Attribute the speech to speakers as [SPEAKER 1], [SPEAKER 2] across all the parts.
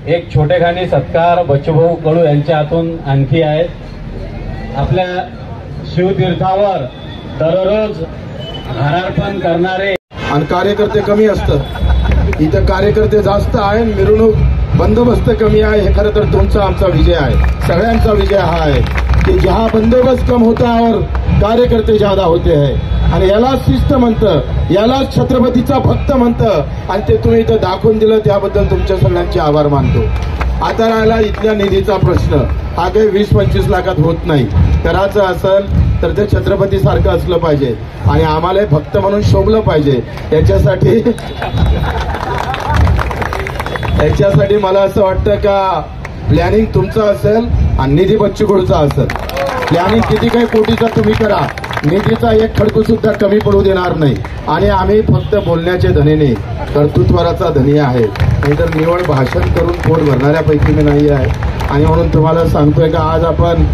[SPEAKER 1] एक छोटेखानी सत्कार बच्चूभाऊ कडू यांच्या हातून आणखी आहेत। आपल्या शिवतीर्थावर दररोज घरार्पण करणारे
[SPEAKER 2] आणि कार्यकर्ते कमी असतात, इथं कार्यकर्ते जास्त आहे, मिरवणूक बंदोबस्त कमी आहे। हे खरं तर तुमचा आमचा विजय आहे, सगळ्यांचा विजय हा आहे की जहाँ बंदोबस्त कम होता है और कार्यकर्ते ज्यादा होते हैं। आणि याला शिस्त म्हणतं, याला छत्रपतीचा भक्त म्हणतं आणि ते तुम्ही इथं दाखवून दिलं, त्याबद्दल तुमच्या सगळ्यांचे आभार मानतो। आता राहिला इथल्या निधीचा प्रश्न. हा काही 20-25 लाखात होत नाही. करायचं असेल तर ते छत्रपती सारखं असलं पाहिजे आणि आम्हाला भक्त म्हणून शोभलं पाहिजे. याच्यासाठी मला असं वाटतं का प्लॅनिंग तुमचं असेल आणि निधी बच्चू कडूचा असेल. प्लॅनिंग किती काही कोटीचा तुम्ही करा, निधीचा एक खडकू सुद्धा कमी पडू देणार नाही. आणि आम्ही फक्त बोलण्याचे धनी नाही, कर्तृत्वाचा धनी आहे. नाहीतर निवड भाषण करून पोट भरणाऱ्यापैकी मी नाही आहे. आणि म्हणून तुम्हाला सांगतोय का आज आपण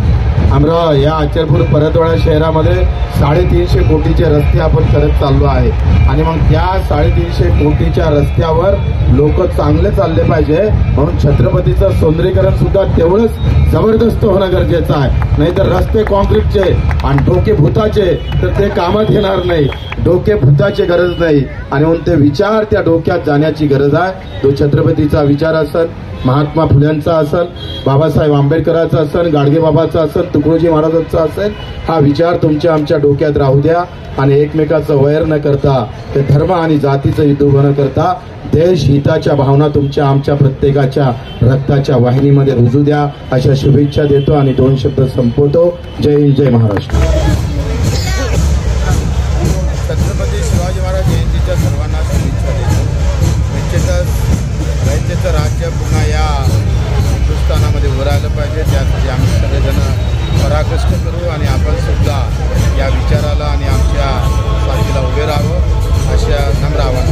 [SPEAKER 2] या अचलपूर परतवाडा शहरामध्ये 350 कोटीचे रस्ते आपण करत चाललो आहे. आणि मग त्या 350 कोटीच्या रस्त्यावर लोक चांगले चालले पाहिजे म्हणून छत्रपतीचं सौंदर्यीकरण सुद्धा तेवढंच जबरदस्त होणं गरजेचं आहे. नाहीतर रस्ते कॉन्क्रीटचे आणि डोके भूताचे तर ते कामात येणार नाही. डोके भूताची गरज नाही. आणि म्हणून ते विचार त्या डोक्यात जाण्याची गरज आहे. तो छत्रपतीचा विचार असेल, महात्मा फुल्यांचा असेल, बाबासाहेब आंबेडकरांचा असेल, गाडगेबाबाचा असेल, तुकडोजी महाराजांचा असेल, हा विचार तुमच्या आमच्या डोक्यात राहू द्या. आणि एकमेकाचं वैर न करता, ते धर्म आणि जातीचं युद्ध न करता देश हिताच्या भावना तुमच्या आमच्या प्रत्येकाच्या रक्ताच्या वाहिनीमध्ये रुजू द्या. अशा शुभेच्छा देतो आणि 2 शब्द संपवतो. जय हिंद, जय महाराष्ट्र. छत्रपती शिवाजी महाराज जयंतीच्या सर्वांना शुभेच्छा देतो. निश्चितच राज्याचं राज्य पुन्हा या हिंदुस्थानामध्ये उभं राहिलं पाहिजे. त्यासाठी आम्ही सगळेजण पराकष्ट करू आणि आपण सुद्धा या विचाराला आणि आमच्या साथीला उभे राहावं अशा नम्र आवाहन.